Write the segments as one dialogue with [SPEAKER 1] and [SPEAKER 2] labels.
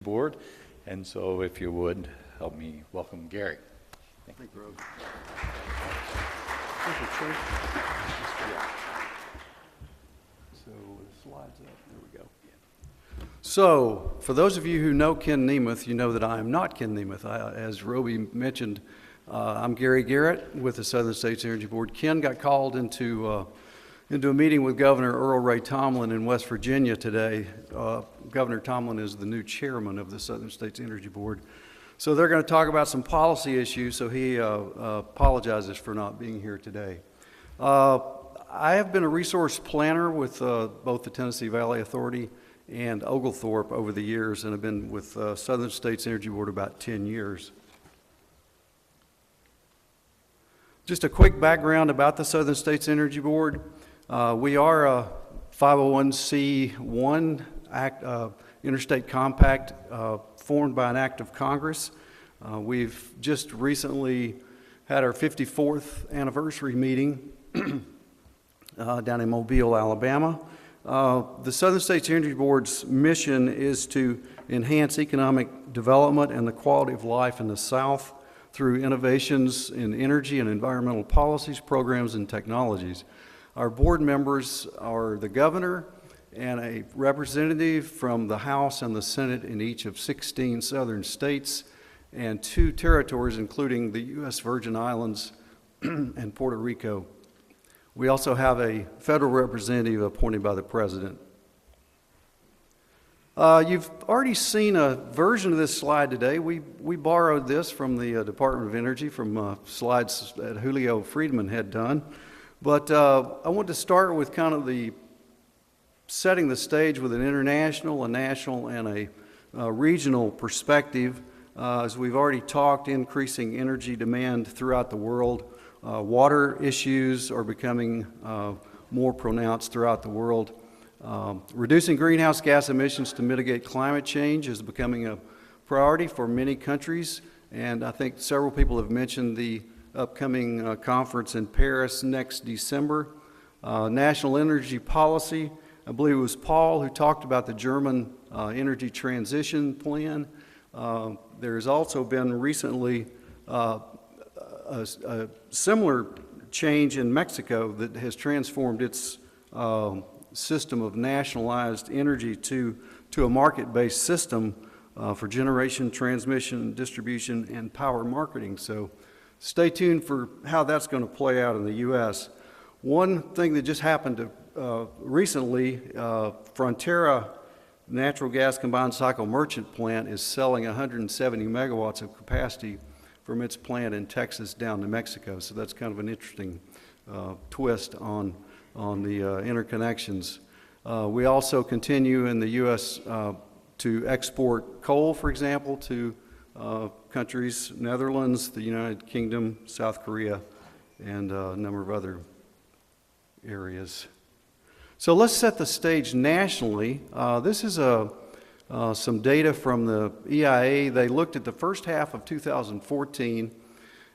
[SPEAKER 1] Board, and so if you would help me welcome Gary.
[SPEAKER 2] Thank you, Rob. So the slides up. There we go. So for those of you who know Ken Nemeth, you know that I am not Ken Nemeth. As Roby mentioned, I'm Gary Garette with the Southern States Energy Board. Ken got called into a meeting with Governor Earl Ray Tomblin in West Virginia today. Governor Tomblin is the new chairman of the Southern States Energy Board. So they're going to talk about some policy issues, so he apologizes for not being here today. I have been a resource planner with both the Tennessee Valley Authority and Oglethorpe over the years, and have been with Southern States Energy Board about 10 years. Just a quick background about the Southern States Energy Board. We are a 501c1 interstate compact formed by an act of Congress. We've just recently had our 54th anniversary meeting down in Mobile, Alabama. The Southern States Energy Board's mission is to enhance economic development and the quality of life in the South through innovations in energy and environmental policies, programs, and technologies. Our board members are the governor and a representative from the House and the Senate in each of 16 southern states and 2 territories, including the U.S. Virgin Islands and Puerto Rico. We also have a federal representative appointed by the president. You've already seen a version of this slide today. We borrowed this from the Department of Energy from slides that Julio Friedman had done. But I want to start with kind of setting the stage with an international, a national, and a regional perspective. As we've already talked, increasing energy demand throughout the world. Water issues are becoming more pronounced throughout the world. Reducing greenhouse gas emissions to mitigate climate change is becoming a priority for many countries, and I think several people have mentioned the upcoming conference in Paris next December. National energy policy, I believe it was Paul who talked about the German energy transition plan. There has also been recently a similar change in Mexico that has transformed its system of nationalized energy to a market-based system for generation, transmission, distribution, and power marketing. So stay tuned for how that's going to play out in the U.S. One thing that just happened recently, Frontera Natural Gas Combined Cycle Merchant Plant is selling 170 megawatts of capacity from its plant in Texas down to Mexico. So that's kind of an interesting twist on the interconnections. We also continue in the U.S. To export coal, for example, to countries, Netherlands, the United Kingdom, South Korea, and a number of other areas. So let's set the stage nationally. This is some data from the EIA. They looked at the first half of 2014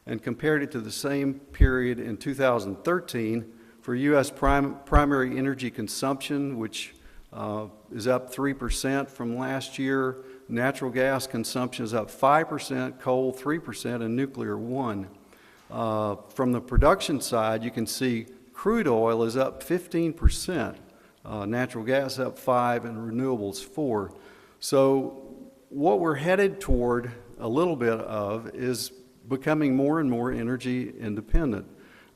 [SPEAKER 2] and compared it to the same period in 2013 for U.S. primary energy consumption, which is up 3% from last year. Natural gas consumption is up 5%, coal 3%, and nuclear 1%. From the production side, you can see crude oil is up 15%, natural gas up 5%, and renewables 4%. So what we're headed toward a little bit of is becoming more and more energy independent.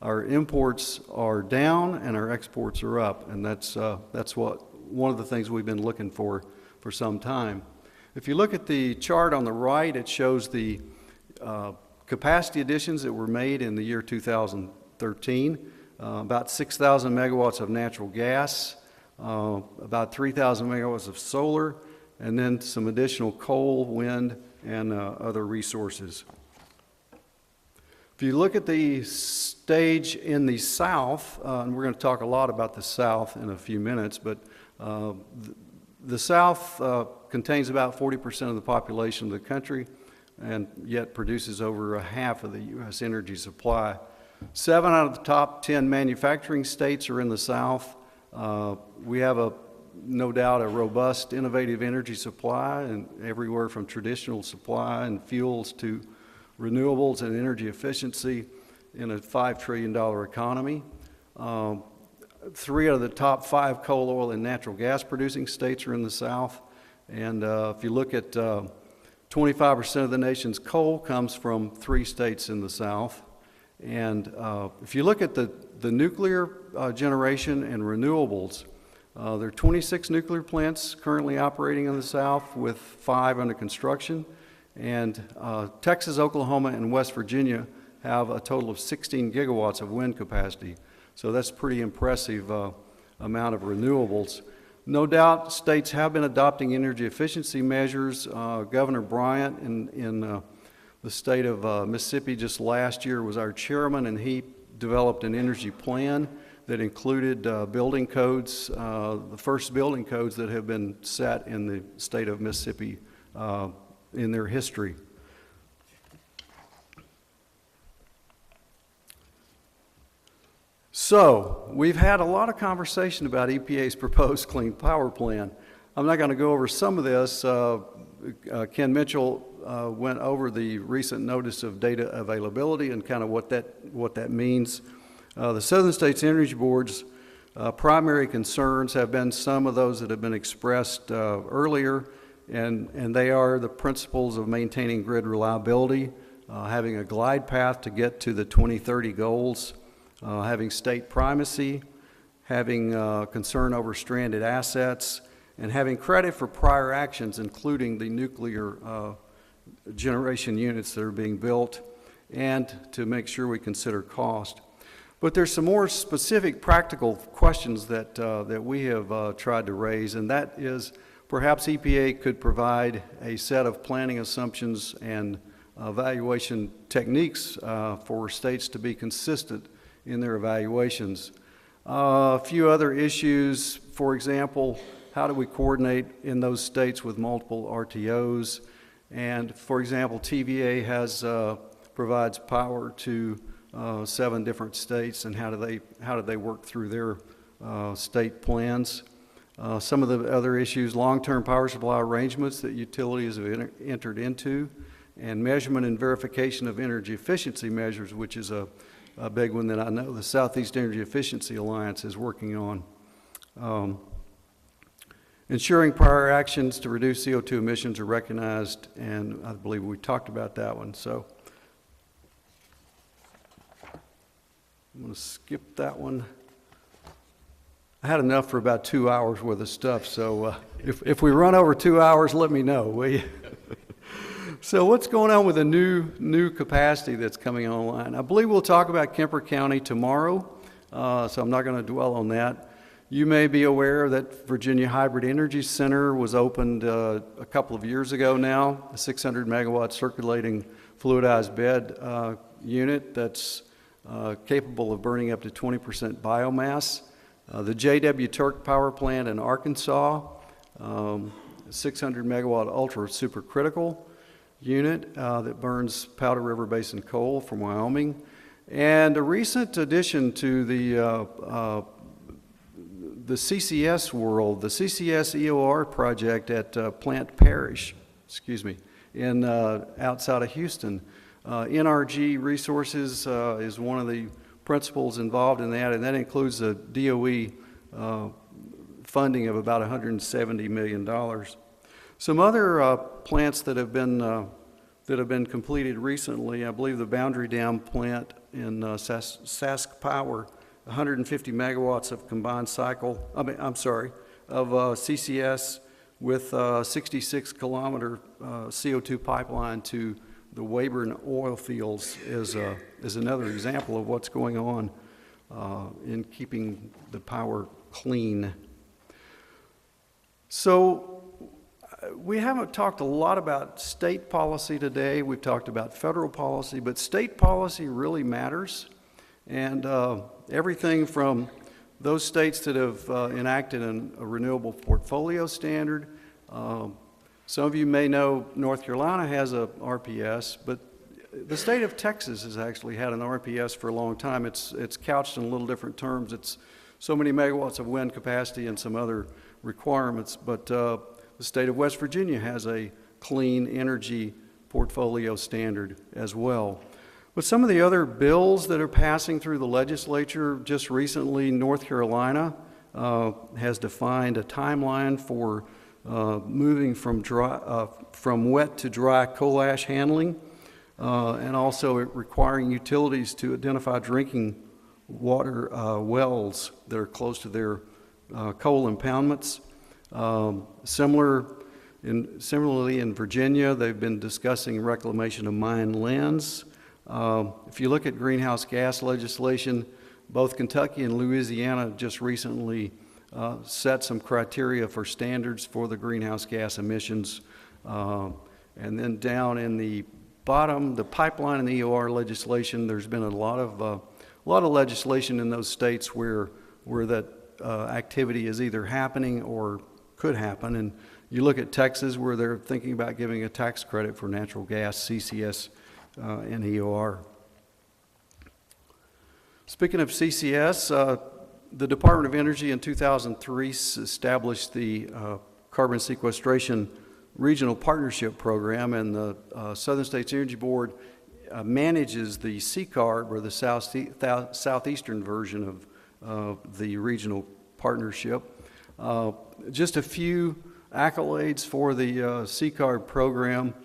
[SPEAKER 2] Our imports are down and our exports are up, and that's one of the things we've been looking for some time. If you look at the chart on the right, it shows the capacity additions that were made in the year 2013, about 6,000 megawatts of natural gas, about 3,000 megawatts of solar, and then some additional coal, wind, and other resources. If you look at the stage in the South, and we're going to talk a lot about the South in a few minutes, but the South contains about 40% of the population of the country and yet produces over a half of the U.S. energy supply. 7 out of the top 10 manufacturing states are in the South. We have a no doubt a robust, innovative energy supply, and everywhere from traditional supply and fuels to renewables and energy efficiency in a $5 trillion economy. 3 out of the top 5 coal, oil, and natural gas producing states are in the South. And if you look at 25% of the nation's coal comes from 3 states in the South. And if you look at the nuclear generation and renewables, there are 26 nuclear plants currently operating in the South with 5 under construction. And Texas, Oklahoma, and West Virginia have a total of 16 gigawatts of wind capacity. So that's a pretty impressive amount of renewables. No doubt states have been adopting energy efficiency measures. Governor Bryant in the state of Mississippi just last year was our chairman, and he developed an energy plan that included building codes, the first building codes that have been set in the state of Mississippi in their history. So, we've had a lot of conversation about EPA's proposed Clean Power Plan. I'm not going to go over some of this. Ken Mitchell went over the recent notice of data availability and kind of what that means. The Southern States Energy Board's primary concerns have been some of those that have been expressed earlier, and they are the principles of maintaining grid reliability, having a glide path to get to the 2030 goals, having state primacy, having concern over stranded assets, and having credit for prior actions, including the nuclear generation units that are being built, and to make sure we consider cost. But there's some more specific practical questions that we have tried to raise, and that is perhaps EPA could provide a set of planning assumptions and evaluation techniques for states to be consistent in their evaluations. A few other issues, for example, how do we coordinate in those states with multiple RTOs? And for example, TVA provides power to 7 different states, and how do they work through their state plans? Some of the other issues, long-term power supply arrangements that utilities have entered into, and measurement and verification of energy efficiency measures, which is a big one that I know the Southeast Energy Efficiency Alliance is working on. Ensuring prior actions to reduce CO2 emissions are recognized, and I believe we talked about that one. So I'm going to skip that one. I had enough for about 2 hours worth of stuff, so if we run over 2 hours, let me know, will you? So what's going on with the new capacity that's coming online? I believe we'll talk about Kemper County tomorrow, so I'm not going to dwell on that. You may be aware that Virginia Hybrid Energy Center was opened a couple of years ago now, a 600 megawatt circulating fluidized bed unit that's capable of burning up to 20% biomass. The J.W. Turk Power Plant in Arkansas, 600 megawatt ultra supercritical unit that burns Powder River Basin coal from Wyoming. And a recent addition to the CCS world, the CCS EOR project at Plant Parish, in outside of Houston. NRG Resources is one of the principals involved in that, and that includes a DOE funding of about $170 million. Some other plants that have been completed recently, I believe the Boundary Dam plant in Sask Power, 150 megawatts of combined cycle, of CCS with 66-kilometer CO2 pipeline to the Weyburn oil fields is another example of what's going on in keeping the power clean. So we haven't talked a lot about state policy today. We've talked about federal policy, but state policy really matters. And everything from those states that have enacted a renewable portfolio standard. Some of you may know North Carolina has a RPS, but the state of Texas has actually had an RPS for a long time. It's couched in a little different terms. It's so many megawatts of wind capacity and some other requirements. But the state of West Virginia has a clean energy portfolio standard as well. But some of the other bills that are passing through the legislature, just recently, North Carolina has defined a timeline for moving from wet to dry coal ash handling, and also requiring utilities to identify drinking water wells that are close to their coal impoundments. Similarly in Virginia, they've been discussing reclamation of mine lands. If you look at greenhouse gas legislation, both Kentucky and Louisiana just recently set some criteria for standards for the greenhouse gas emissions. And then down in the bottom, the pipeline and the EOR legislation, there's been a lot of legislation in those states where that activity is either happening or could happen. And you look at Texas, where they're thinking about giving a tax credit for natural gas, CCS, and EOR. Speaking of CCS, the Department of Energy in 2003 established the Carbon Sequestration Regional Partnership Program, and the Southern States Energy Board manages the CCARB, or the southeastern version of the regional partnership. Just a few accolades for the CCARB program.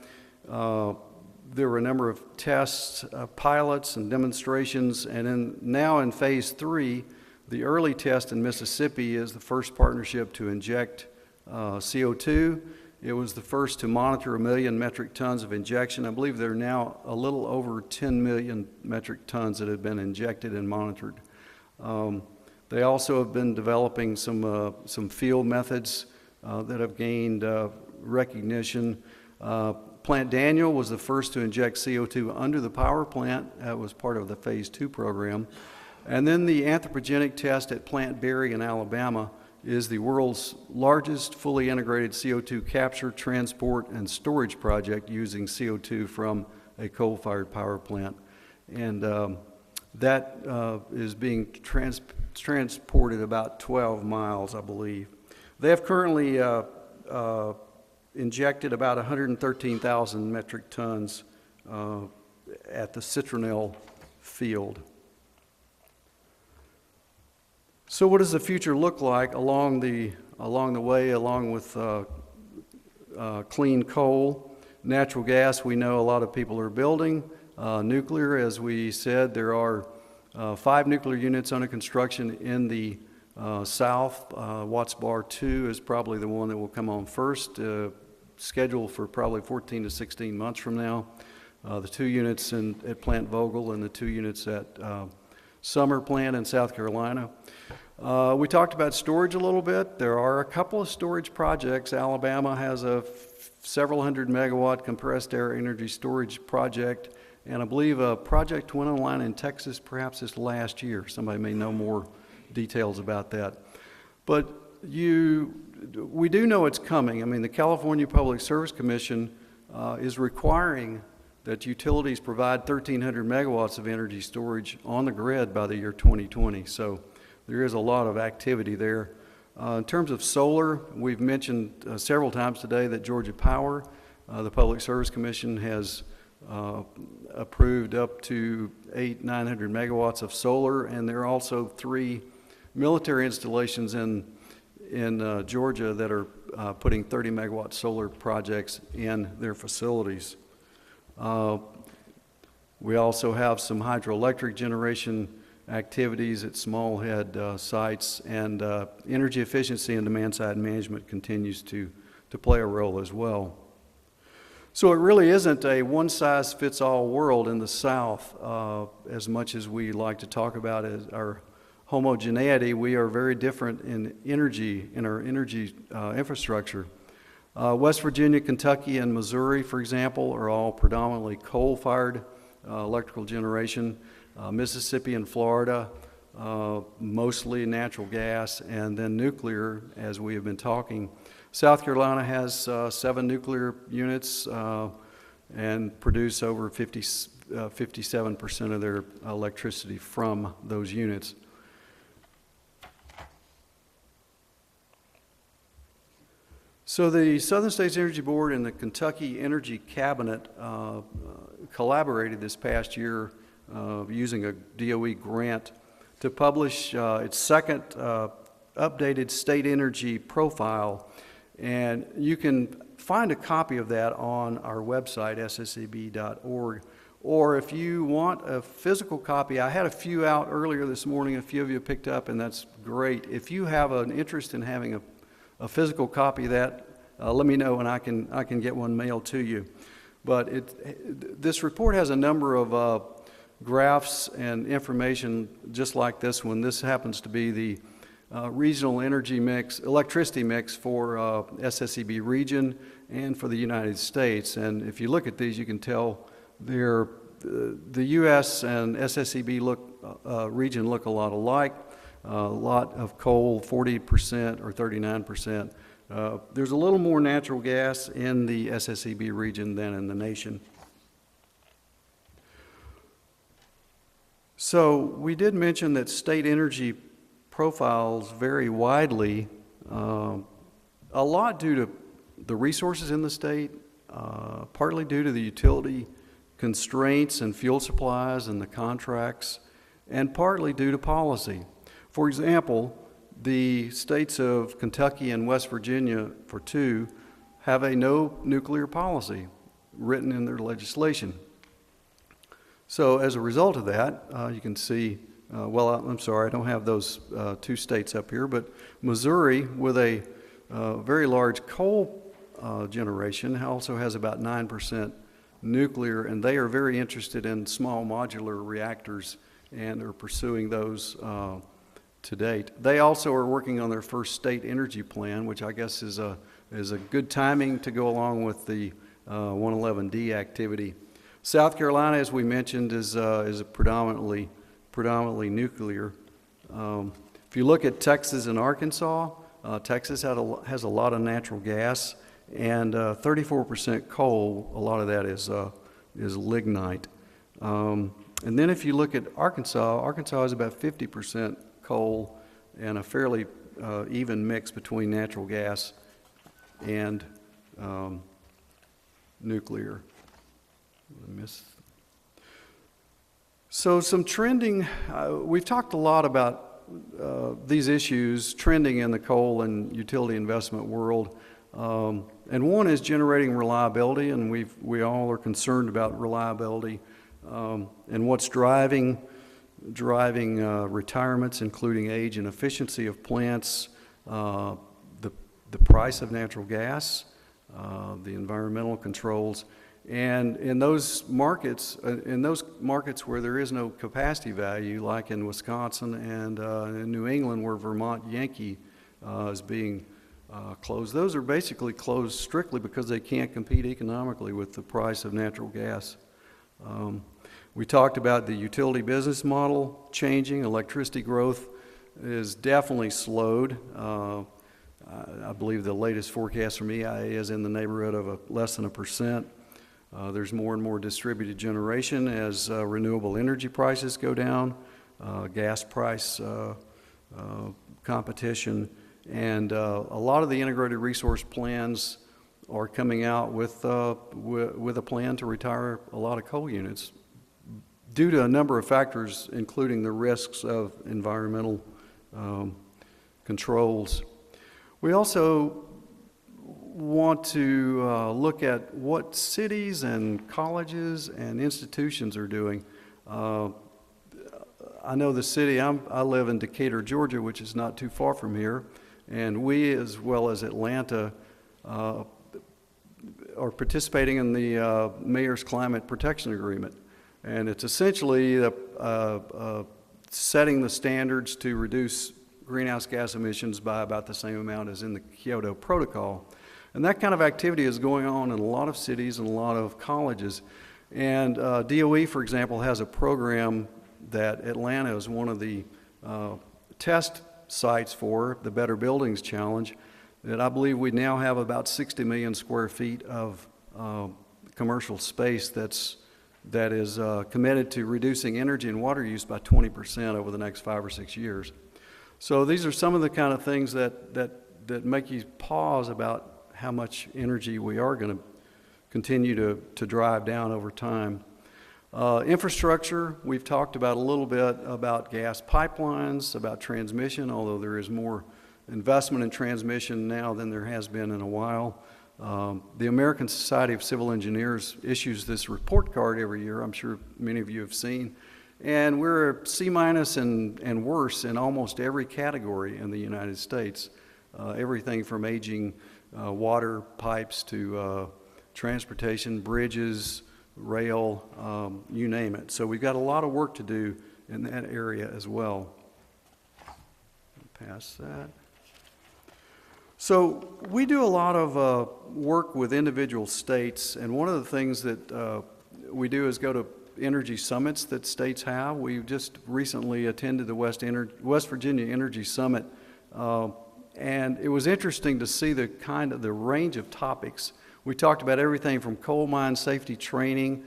[SPEAKER 2] There were a number of tests, pilots, and demonstrations, and now in phase 3, the early test in Mississippi is the first partnership to inject CO2. It was the first to monitor 1 million metric tons of injection. I believe there are now a little over 10 million metric tons that have been injected and monitored. They also have been developing some field methods that have gained recognition. Plant Daniel was the first to inject CO2 under the power plant. That was part of the phase 2 program. And then the anthropogenic test at Plant Berry in Alabama is the world's largest fully integrated CO2 capture, transport, and storage project using CO2 from a coal-fired power plant. And that is being transported about 12 miles, I believe. They have currently injected about 113,000 metric tons at the Citronelle field. So what does the future look like along the way, along with clean coal? Natural gas, we know a lot of people are building. Nuclear, as we said, there are 5 nuclear units under construction in the south. Watts Bar 2 is probably the one that will come on first, scheduled for probably 14 to 16 months from now. The 2 units at Plant Vogtle and the 2 units at Summer Plant in South Carolina. We talked about storage a little bit. There are a couple of storage projects. Alabama has a several hundred megawatt compressed air energy storage project, and I believe a project went online in Texas perhaps this last year. Somebody may know more details about that. But we do know it's coming. I mean, the California Public Service Commission is requiring that utilities provide 1,300 megawatts of energy storage on the grid by the year 2020. So there is a lot of activity there. In terms of solar, we've mentioned several times today that Georgia Power, the Public Service Commission, has approved up to 900 megawatts of solar, and there are also 3 military installations in Georgia that are putting 30 megawatt solar projects in their facilities. We also have some hydroelectric generation activities at small head sites, and energy efficiency and demand side management continues to play a role as well. So it really isn't a one-size-fits-all world in the South. As much as we like to talk about our homogeneity, we are very different in our energy infrastructure. West Virginia, Kentucky, and Missouri, for example, are all predominantly coal-fired electrical generation. Mississippi and Florida, mostly natural gas, and then nuclear, as we have been talking. South Carolina has 7 nuclear units and produce over 57% of their electricity from those units. So the Southern States Energy Board and the Kentucky Energy Cabinet collaborated this past year using a DOE grant to publish its second updated state energy profile. And you can find a copy of that on our website, sscb.org. Or if you want a physical copy, I had a few out earlier this morning, a few of you picked up, and that's great. If you have an interest in having a physical copy of that, let me know and I can get one mailed to you. But this report has a number of graphs and information just like this one. This happens to be the regional energy mix, electricity mix for SSEB region and for the United States. And if you look at these, you can tell the U.S. and SSEB region look a lot alike. A lot of coal, 40% or 39%. There's a little more natural gas in the SSEB region than in the nation. So we did mention that state energy profiles vary widely, a lot due to the resources in the state, partly due to the utility constraints and fuel supplies and the contracts, and partly due to policy. For example, the states of Kentucky and West Virginia, for two, have a no nuclear policy written in their legislation. So as a result of that, you can see, well, I'm sorry, I don't have those two states up here, but Missouri, with a very large coal generation, also has about 9% nuclear, and they are very interested in small modular reactors and are pursuing those to date. They also are working on their first state energy plan, which I guess is a good timing to go along with the 111D activity. South Carolina, as we mentioned, is a predominantly nuclear. If you look at Texas and Arkansas, Texas has a lot of natural gas and 34% coal. A lot of that is lignite. And then if you look at Arkansas has about 50% coal and a fairly even mix between natural gas and nuclear. So some trending, we've talked a lot about these issues trending in the coal and utility investment world. And one is generating reliability, and we all are concerned about reliability and what's driving retirements, including age and efficiency of plants, the price of natural gas, the environmental controls, and in those markets where there is no capacity value, like in Wisconsin and in New England, where Vermont Yankee is being closed. Those are basically closed strictly because they can't compete economically with the price of natural gas. We talked about the utility business model changing. Electricity growth is definitely slowed. I believe the latest forecast from EIA is in the neighborhood of less than 1%. There's more and more distributed generation as renewable energy prices go down, gas price competition, and a lot of the integrated resource plans are coming out with a plan to retire a lot of coal units due to a number of factors, including the risks of environmental controls. We also want to look at what cities and colleges and institutions are doing. I know the city, I live in Decatur, Georgia, which is not too far from here, and we, as well as Atlanta, are participating in the Mayor's Climate Protection Agreement. And it's essentially setting the standards to reduce greenhouse gas emissions by about the same amount as in the Kyoto Protocol. And that kind of activity is going on in a lot of cities and a lot of colleges. And DOE, for example, has a program that Atlanta is one of the test sites for, the Better Buildings Challenge, that I believe we now have about 60 million square feet of commercial space that is committed to reducing energy and water use by 20% over the next 5 or 6 years. So these are some of the kind of things that make you pause about how much energy we are going to continue to drive down over time. Infrastructure, we've talked about a little bit about gas pipelines, about transmission, although there is more investment in transmission now than there has been in a while. The American Society of Civil Engineers issues this report card every year, I'm sure many of you have seen, and we're C- and worse in almost every category in the United States. Everything from aging water pipes to transportation, bridges, rail, you name it. So we've got a lot of work to do in that area as well. Pass that. So we do a lot of work with individual states, and one of the things that we do is go to energy summits that states have. We just recently attended the West Virginia Energy Summit, and it was interesting to see the range of topics. We talked about everything from coal mine safety training,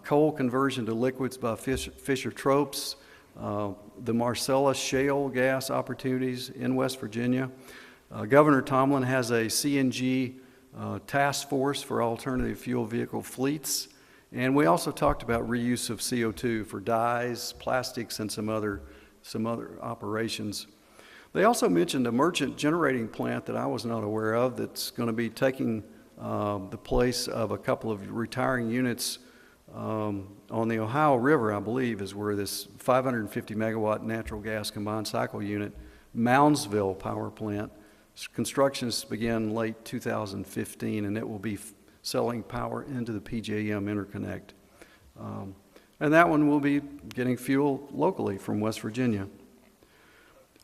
[SPEAKER 2] coal conversion to liquids by Fischer-Tropsch, the Marcellus shale gas opportunities in West Virginia. Governor Tomlin has a CNG task force for alternative fuel vehicle fleets. And we also talked about reuse of CO2 for dyes, plastics, and some other operations. They also mentioned a merchant generating plant that I was not aware of that's going to be taking the place of a couple of retiring units on the Ohio River, I believe, is where this 550 megawatt natural gas combined cycle unit, Moundsville power plant, constructions began late 2015, and it will be selling power into the PJM interconnect. And that one will be getting fuel locally from West Virginia.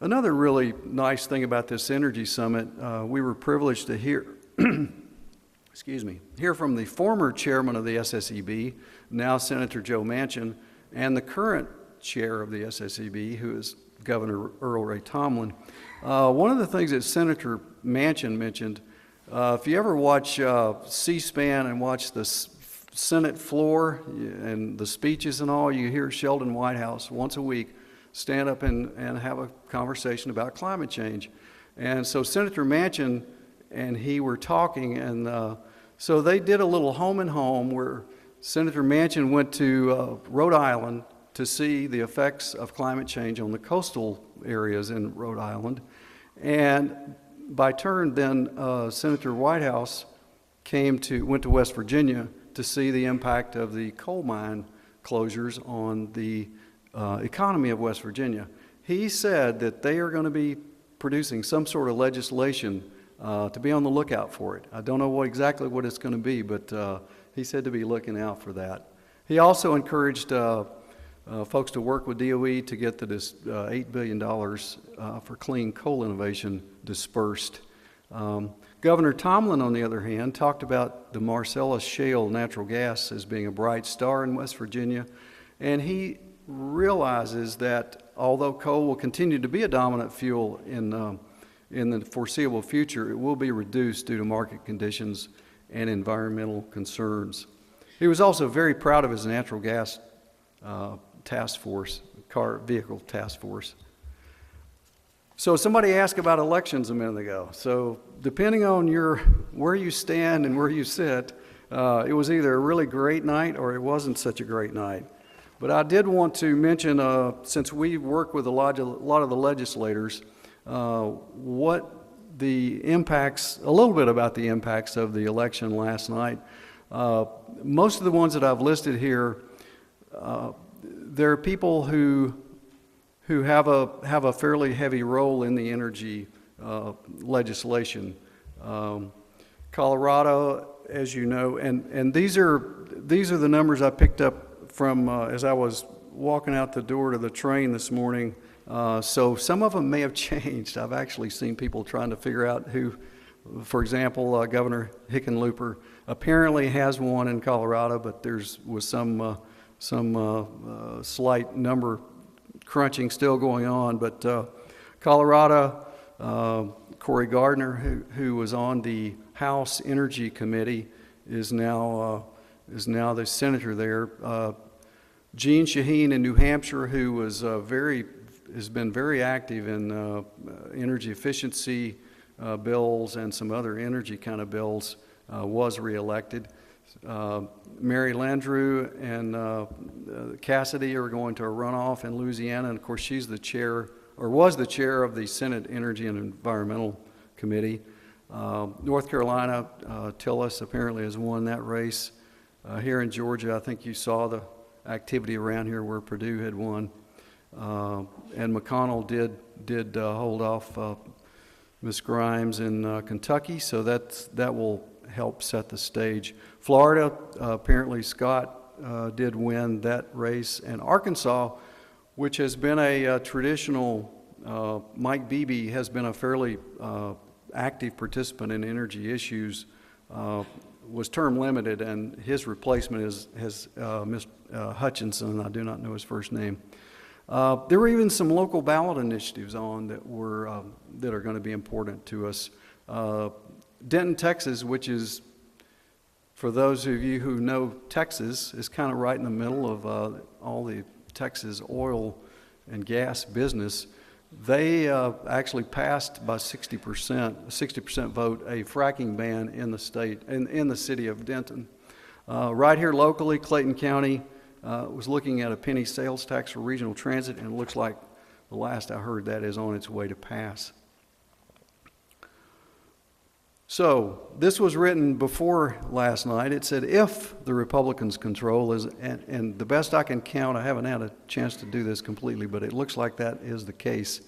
[SPEAKER 2] Another really nice thing about this Energy Summit, we were privileged to hear hear from the former chairman of the SSEB, now Senator Joe Manchin, and the current chair of the SSEB, who is Governor Earl Ray Tomlin. One of the things that Senator Manchin mentioned, if you ever watch C-SPAN and watch the Senate floor and the speeches and all, you hear Sheldon Whitehouse once a week stand up and have a conversation about climate change. And so Senator Manchin and he were talking, and so they did a little home and home where Senator Manchin went to Rhode Island to see the effects of climate change on the coastal areas in Rhode Island. And by turn, then Senator Whitehouse went to West Virginia to see the impact of the coal mine closures on the economy of West Virginia. He said that they are going to be producing some sort of legislation to be on the lookout for it. I don't know exactly what it's going to be, but he said to be looking out for that. He also encouraged folks to work with DOE to get this $8 billion for clean coal innovation dispersed. Governor Tomlin, on the other hand, talked about the Marcellus shale natural gas as being a bright star in West Virginia, and he realizes that although coal will continue to be a dominant fuel in the foreseeable future, it will be reduced due to market conditions and environmental concerns. He was also very proud of his natural gas task force, vehicle task force. So somebody asked about elections a minute ago. So depending on where you stand and where you sit, it was either a really great night or it wasn't such a great night. But I did want to mention, since we work with a lot of the legislators, a little bit about the impacts of the election last night. Most of the ones that I've listed here, there are people who have a fairly heavy role in the energy legislation. Colorado, as you know, and these are the numbers I picked up from as I was walking out the door to the train this morning. So some of them may have changed. I've actually seen people trying to figure out who, for example, Governor Hickenlooper apparently has won in Colorado, but there was some slight number crunching still going on. But Colorado, Cory Gardner, who was on the House Energy Committee, is now the senator there. Gene Shaheen in New Hampshire, who was has been very active in energy efficiency bills and some other energy kind of bills, was reelected. Mary Landrieu and Cassidy are going to a runoff in Louisiana, and of course she's the chair, or was the chair of the Senate Energy and Environmental Committee. North Carolina, Tillis apparently has won that race. Here in Georgia, I think you saw the activity around here where Purdue had won. And McConnell did hold off Ms. Grimes in Kentucky, so that will help set the stage. Florida, apparently Scott did win that race, and Arkansas, which has been a traditional, Mike Beebe has been a fairly active participant in energy issues, was term limited, and his replacement is Ms. Hutchinson. I do not know his first name. There were even some local ballot initiatives on that are going to be important to us. Denton, Texas, which is, for those of you who know Texas, is kind of right in the middle of all the Texas oil and gas business. They actually passed by 60% vote, a fracking ban in the state, in the city of Denton. Right here locally, Clayton County was looking at a penny sales tax for regional transit, and it looks like the last I heard that is on its way to pass. So this was written before last night. It said if the Republicans control is, and the best I can count, I haven't had a chance to do this completely, but it looks like that is the case.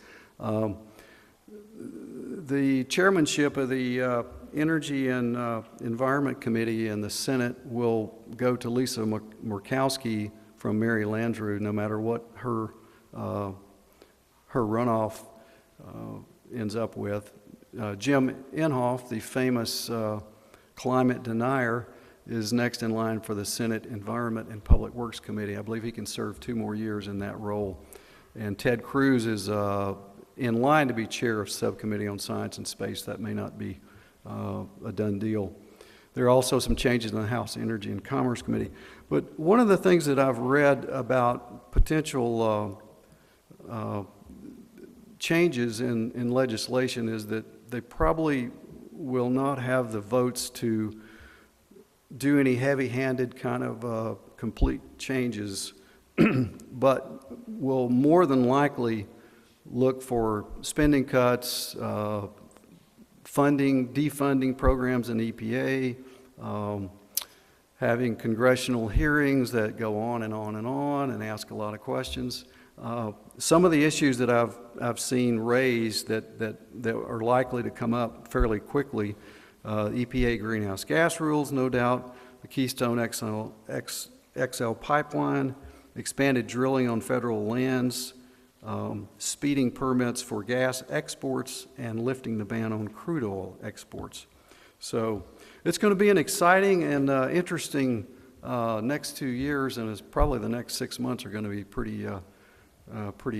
[SPEAKER 2] The chairmanship of the Energy and Environment Committee in the Senate will go to Lisa Murkowski from Mary Landrieu, no matter what her runoff ends up with. Jim Inhofe, the famous climate denier, is next in line for the Senate Environment and Public Works Committee. I believe he can serve 2 more years in that role. And Ted Cruz is in line to be chair of Subcommittee on Science and Space. That may not be a done deal. There are also some changes in the House Energy and Commerce Committee. But one of the things that I've read about potential changes in legislation is that they probably will not have the votes to do any heavy-handed kind of complete changes, but will more than likely look for spending cuts, defunding programs in EPA, having congressional hearings that go on and on and on and ask a lot of questions. Some of the issues that I've seen raised that are likely to come up fairly quickly, EPA greenhouse gas rules, no doubt, the Keystone XL pipeline, expanded drilling on federal lands, speeding permits for gas exports, and lifting the ban on crude oil exports. So it's going to be an exciting and interesting next 2 years, and it's probably the next 6 months are going to be pretty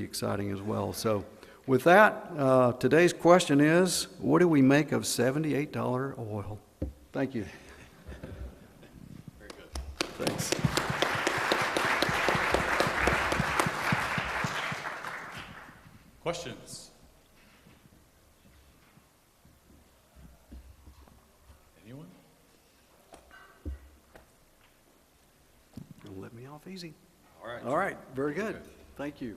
[SPEAKER 2] exciting as well. So with that, today's question is, what do we make of $78 oil? Thank you.
[SPEAKER 1] Very good.
[SPEAKER 2] Thanks.
[SPEAKER 1] Questions? Anyone?
[SPEAKER 2] You'll let me off easy.
[SPEAKER 1] All right.
[SPEAKER 2] All right, very good. Thank you.